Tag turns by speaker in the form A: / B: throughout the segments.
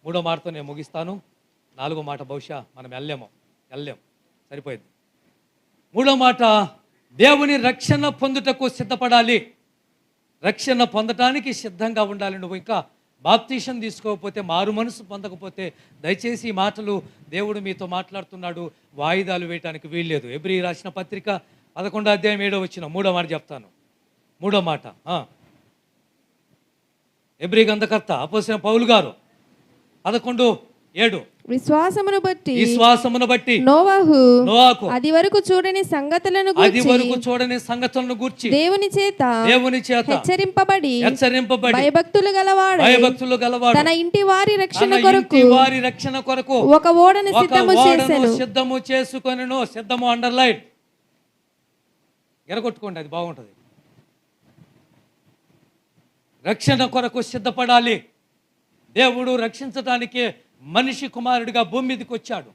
A: మూడో మాటతో నేను ముగిస్తాను. నాలుగో మాట బహుశా మనం వెళ్ళలేం, సరిపోయింది. మూడో మాట, దేవుని రక్షణ పొందుటకు సిద్ధపడాలి. రక్షణ పొందటానికి సిద్ధంగా ఉండాలి. నువ్వు ఇంకా బాప్తీసం తీసుకోకపోతే, మారు మనసు పొందకపోతే, దయచేసి ఈ మాటలు దేవుడు మీతో మాట్లాడుతున్నాడు, వాయిదాలు వేయటానికి వీల్లేదు. ఎబ్రీ రాసిన పత్రిక 11వ అధ్యాయం 7వ వచనం, మూడో మాట చెప్తాను. మూడో మాట, ఎబ్రీ గ్రంథకర్త అపోస్తలుడైన పౌలు గారు 11:7,
B: విశ్వాసమును బట్టి
A: నోవాహు
B: అది వరకు చూడని సంగతులను గూర్చి దేవుని చేత హెచ్చరింపబడి భయభక్తులు గలవాడు తన ఇంటి వారి రక్షణ కొరకు ఒక ఓడను
A: సిద్ధము చేసుకొనెను. సిద్ధము అండర్లైన్ ఎరగొట్టుకోండి, అది బాగుంటుంది. రక్షణ కొరకు సిద్ధపడాలి. దేవుడు రక్షించడానికే మనిషి కుమారుడిగా భూమి మీదకి వచ్చాడు.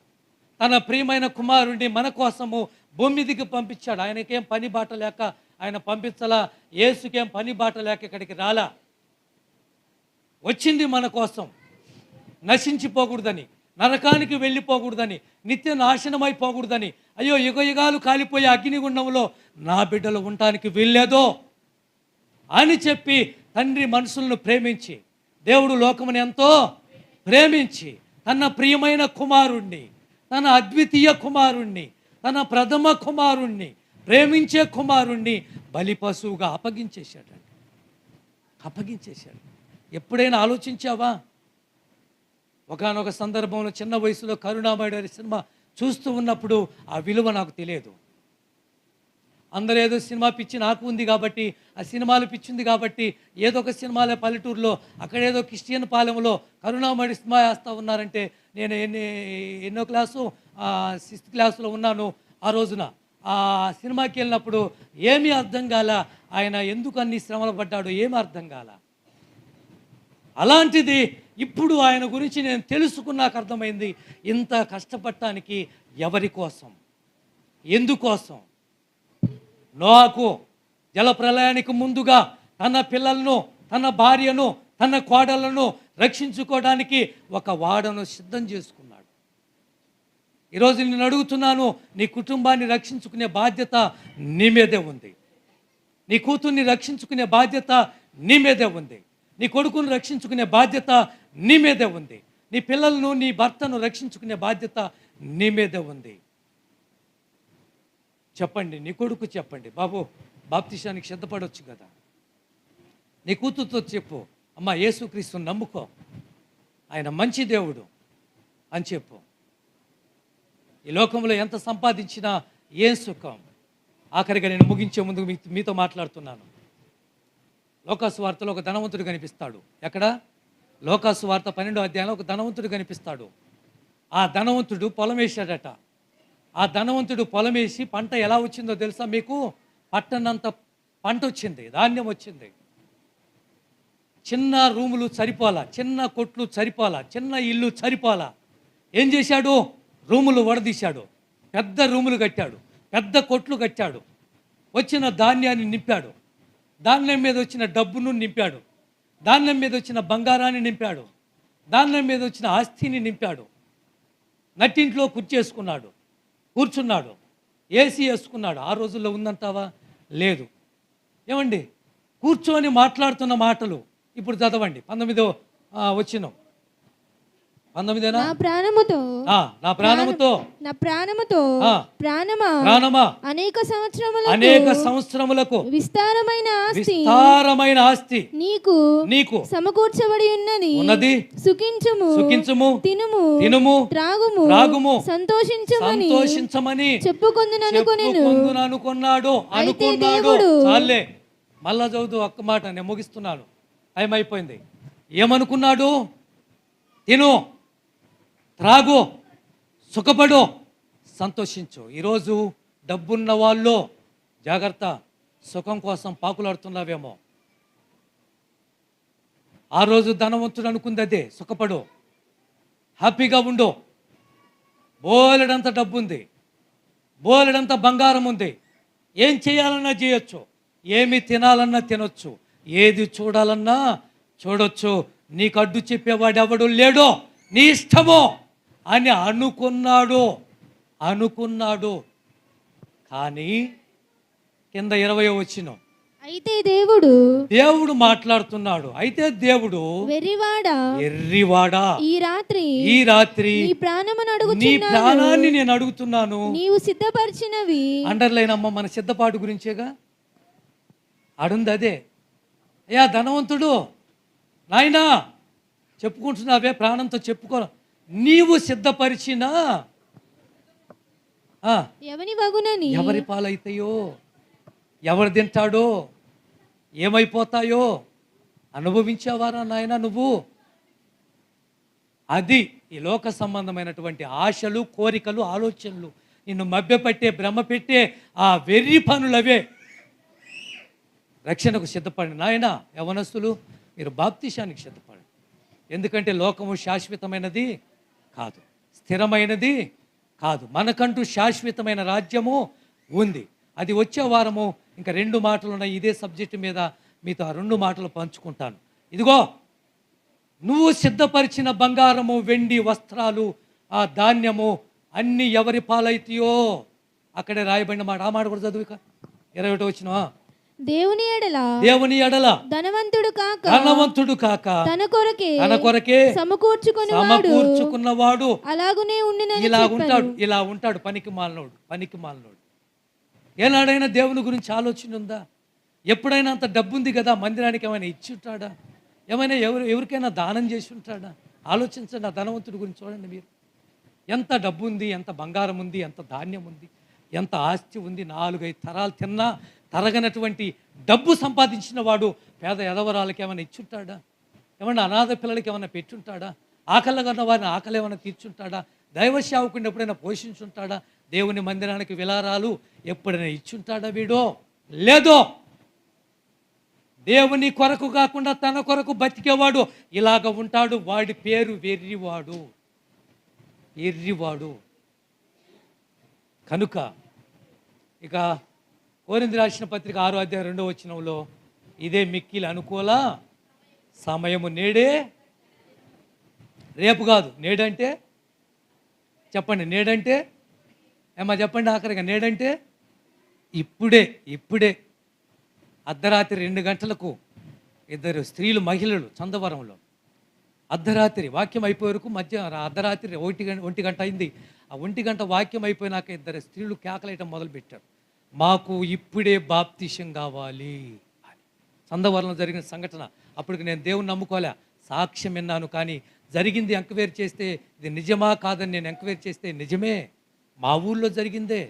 A: తన ప్రియమైన కుమారుడిని మన కోసము భూమి మీదకి పంపించాడు. ఆయనకేం పని బాట లేక ఆయన పంపించలా, యేసుకేం పని బాట లేక ఇక్కడికి రాలా. వచ్చింది మన కోసం, నశించిపోకూడదని, నరకానికి వెళ్ళిపోకూడదని, నిత్య నాశనమైపోకూడదని. అయ్యో యుగయుగాలు కాలిపోయే అగ్నిగుండంలో నా బిడ్డలు ఉండటానికి వీల్లేదో అని చెప్పి తండ్రి మనుషులను ప్రేమించి, దేవుడు లోకముని ఎంతో ప్రేమించి తన ప్రియమైన కుమారుణ్ణి, తన అద్వితీయ కుమారుణ్ణి, తన ప్రథమ కుమారుణ్ణి, ప్రేమించే కుమారుణ్ణి బలి పశువుగా అప్పగించేశాడు. ఎప్పుడైనా ఆలోచించావా? ఒకానొక సందర్భంలో చిన్న వయసులో కరుణామయుడు సినిమా చూస్తూ ఉన్నప్పుడు ఆ విలువ నాకు తెలియదు. అందరూ ఏదో సినిమా పిచ్చి నాకు ఉంది కాబట్టి, ఆ సినిమాలు పిచ్చి ఉంది కాబట్టి, ఏదో ఒక సినిమాలే పల్లెటూరులో, అక్కడేదో క్రిస్టియన్ పాలెంలో కరుణామయుడు సినిమా వేస్తూ ఉన్నారంటే, నేను ఎన్నో క్లాసు 6th క్లాసులో ఉన్నాను ఆ రోజున. ఆ సినిమాకి వెళ్ళినప్పుడు ఏమీ అర్థం కాల, ఆయన ఎందుకు అన్ని శ్రమలు పడ్డాడో ఏమీ అర్థం కాల. అలాంటిది ఇప్పుడు ఆయన గురించి నేను తెలుసుకున్నాక అర్థమైంది, ఇంత కష్టపడటానికి ఎవరి కోసం, ఎందుకోసం. నోవాహు జలప్రలయానికి ముందుగా తన పిల్లలను, తన భార్యను, తన కోడళ్లను రక్షించుకోవడానికి ఒక వాడను సిద్ధం చేసుకున్నాడు. ఈరోజు నేను అడుగుతున్నాను, నీ కుటుంబాన్ని రక్షించుకునే బాధ్యత నీ మీదే ఉంది. నీ కూతుర్ని రక్షించుకునే బాధ్యత నీ మీదే ఉంది. నీ కొడుకును రక్షించుకునే బాధ్యత నీ మీదే ఉంది. నీ పిల్లలను, నీ భర్తను రక్షించుకునే బాధ్యత నీ మీదే ఉంది. చెప్పండి, నీ కొడుకు చెప్పండి, బాబు బాప్తిసానికి సిద్ధపడవచ్చు కదా. నీ కూతురుతో చెప్పు, అమ్మ యేసుక్రీస్తుని నమ్ముకో, ఆయన మంచి దేవుడు అని చెప్పు. ఈ లోకంలో ఎంత సంపాదించినా ఏం సుఖం. ఆఖరిగా నేను ముగించే ముందు మీతో మాట్లాడుతున్నాను. లోకాసు వార్తలో ఒక ధనవంతుడు కనిపిస్తాడు. ఎక్కడ? లోకాసు వార్త 12వ అధ్యాయంలో ఒక ధనవంతుడు కనిపిస్తాడు. ఆ ధనవంతుడు పొలం వేశాడట. ఆ ధనవంతుడు పొలం వేసి పంట ఎలా వచ్చిందో తెలుసా మీకు? పట్టనంత పంట వచ్చింది, ధాన్యం వచ్చింది. చిన్న రూములు సరిపోలా, చిన్న కొట్లు సరిపోలా, చిన్న ఇల్లు సరిపోలా. ఏం చేశాడు? రూములు వడదీశాడు, పెద్ద రూములు కట్టాడు, పెద్ద కొట్లు కట్టాడు. వచ్చిన ధాన్యాన్ని నింపాడు, ధాన్యం మీద వచ్చిన డబ్బును నింపాడు, ధాన్యం మీద వచ్చిన బంగారాన్ని నింపాడు, ధాన్యం మీద వచ్చిన ఆస్తిని నింపాడు. నట్టింట్లో కూర్చున్నాడు, ఏసీ వేసుకున్నాడు. ఆ రోజుల్లో ఉందంటావా? లేదు. ఏమండి, కూర్చొని మాట్లాడుతున్న మాటలు ఇప్పుడు చదవండి. 19వ వచనం. 19 నా ప్రాణముతో ప్రాణమా అనేక సంవత్సరములకు విస్తారమైన ఆస్తి నీకు సమకూర్చబడి ఉన్నది. సుఖించుము, తినుము, త్రాగుము, సంతోషించమని చెప్పుకొందుననుకున్నాడు. చాలే, మళ్ళా చదువుతూ ఒక్క మాట, నేను ముగిస్తున్నాను, టైం అయిపోయింది. ఏమనుకున్నాడు? తిను, త్రాగు, సుఖపడు, సంతోషించు. ఈరోజు డబ్బున్న వాళ్ళు జాగ్రత్త, సుఖం కోసం పాకులాడుతున్నావేమో. ఆ రోజు ధనవంతుడు అనుకుంది అదే, సుఖపడు, హ్యాపీగా ఉండు. బోలెడంత డబ్బు ఉంది, బోలెడంత బంగారం ఉంది, ఏం చేయాలన్నా చేయొచ్చు, ఏమి తినాలన్నా తినొచ్చు, ఏది చూడాలన్నా చూడొచ్చు. నీకు అడ్డు చెప్పేవాడు ఎవడు లేడో. నీ ఇష్టమో అని అనుకున్నాడు. కానీ కింద 20వ వచనం,
B: అయితే దేవుడు
A: మాట్లాడుతున్నాడు. అయితే దేవుడు ఎర్రివాడా, ఈ రాత్రి నీ ప్రాణాన్ని నేను అడుగుతున్నాను,
B: నీవు సిద్ధపరిచినవి.
A: అండర్లైన్ అమ్మ, మన సిద్ధపాటు గురించేగా అడుంది. అదే అయ్యా ధనవంతుడు, నాయనా చెప్పుకుంటున్నావే, ప్రాణంతో చెప్పుకో, నీవు సిద్ధపరిచిన ఎవరి పాలైతాయో, ఎవరు తింటాడో, ఏమైపోతాయో అనుభవించేవారా నాయన నువ్వు? అది ఈ లోక సంబంధమైనటువంటి ఆశలు, కోరికలు, ఆలోచనలు, నిన్ను మభ్యపెట్టే, భ్రమ పెట్టే ఆ వెర్రి పనులవే. రక్షణకు సిద్ధపడండి నాయన. యవనస్తులు, మీరు బాప్తిశానికి సిద్ధపడండి. ఎందుకంటే లోకము శాశ్వతమైనది కాదు, స్థిరమైనది కాదు. మనకంటూ శాశ్వతమైన రాజ్యము ఉంది. అది వచ్చే వారము ఇంకా 2 మాటలు ఉన్నాయి. ఇదే సబ్జెక్టు మీద మీతో ఆ 2 మాటలు పంచుకుంటాను. ఇదిగో, నువ్వు సిద్ధపరిచిన బంగారము, వెండి, వస్త్రాలు, ఆ ధాన్యము అన్నీ ఎవరి పాలైతాయో అక్కడే రాయబడిన మాట. ఆ మాట కూడా చదువు. 21వ వచనం, దేవుని ఎడల ధనవంతుడు కాక తన కొరకే సమకూర్చుకున్నవాడు ఇలా ఉంటాడు. పనికి మాలినోడు. ఏనాడైనా దేవుని గురించి ఆలోచన ఉందా? ఎప్పుడైనా అంత డబ్బు ఉంది కదా, మందిరానికి ఏమైనా ఇచ్చి ఉంటాడా? ఏమైనా ఎవరికైనా దానం చేసి ఉంటాడా? ఆలోచించండి. ఆ ధనవంతుడి గురించి చూడండి మీరు. ఎంత డబ్బు ఉంది, ఎంత బంగారం ఉంది, ఎంత ధాన్యం ఉంది, ఎంత ఆస్తి ఉంది. 4-5 తరాలు తిన్నా తరగనటువంటి డబ్బు సంపాదించిన వాడు పేద ఎదవరాలకి ఏమైనా ఇచ్చుంటాడా? ఏమన్నా అనాథ పిల్లలకి ఏమైనా పెట్టుంటాడా? ఆకలిగా ఉన్న వారిని ఆకలి ఏమైనా తీర్చుంటాడా? దైవ సేవకుడిని ఎప్పుడైనా పోషించుంటాడా? దేవుని మందిరానికి విలారాలు ఎప్పుడైనా ఇచ్చుంటాడా వీడో? లేదో. దేవుని కొరకు కాకుండా తన కొరకు బతికేవాడు ఇలాగ ఉంటాడు. వాడి పేరు ఎర్రివాడు. కనుక ఇక కొరింథీ రాసిన పత్రిక 6వ అధ్యాయం 2వ వచనంలో, ఇదే మిక్కిలి అనుకూల సమయము, నేడే, రేపు కాదు. నేడంటే చెప్పండి, నేడంటే ఏమా చెప్పండి ఆఖరిగా. నేడంటే ఇప్పుడే అర్ధరాత్రి 2 గంటలకు 2 స్త్రీలు, మహిళలు చందవరంలో అర్ధరాత్రి వాక్యం అయిపోయే వరకు, అర్ధరాత్రి 1 గంట అయింది. ఆ 1 గంట వాక్యం అయిపోయినాక 2 స్త్రీలు కేకలేయటం మొదలుపెట్టారు, మాకు ఇప్పుడే బాప్తిసం కావాలి అని. చందవరంలో జరిగిన సంఘటన. అప్పటికి నేను దేవుని నమ్ముకోలే, సాక్ష్యం విన్నాను. కానీ జరిగింది ఎంక్వైరీ చేస్తే ఇది నిజమా కాదని నేను ఎంక్వైరీ చేస్తే నిజమే, మా ఊళ్ళో జరిగిందే.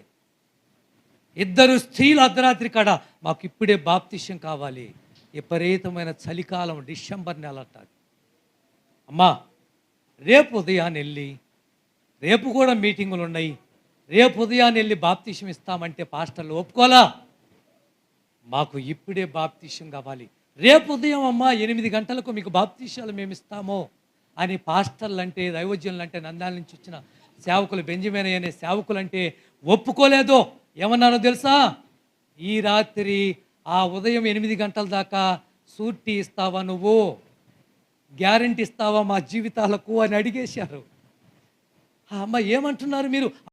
A: 2 స్త్రీలు అర్ధరాత్రి కాడ, మాకు ఇప్పుడే బాప్తిసం కావాలి. విపరీతమైన చలికాలం, డిసెంబర్ నెల అంటారు. అమ్మా, రేపు ఉదయాన్ని వెళ్ళి, రేపు కూడా మీటింగులు ఉన్నాయి, రేపు ఉదయాన్ని వెళ్ళి బాప్తిసం ఇస్తామంటే పాస్టర్లు ఒప్పుకోలా. మాకు ఇప్పుడే బాప్తిసం కావాలి. రేపు ఉదయం అమ్మా 8 గంటలకు మీకు బాప్తిసాలు మేము ఇస్తాము అని పాస్టర్లు అంటే, దైవజనులు అంటే, నంద్యాల నుంచి వచ్చిన సేవకులు, బెంజమిన్ అనే సేవకులు అంటే ఒప్పుకోలేదు. ఏమన్నారో తెలుసా? ఈ రాత్రి ఆ ఉదయం 8 గంటల దాకా సూర్టీ ఇస్తావా, నువ్వు గ్యారెంటీ ఇస్తావా మా జీవితాలకు అని అడిగేశారు. అమ్మ, ఏమంటున్నారు మీరు?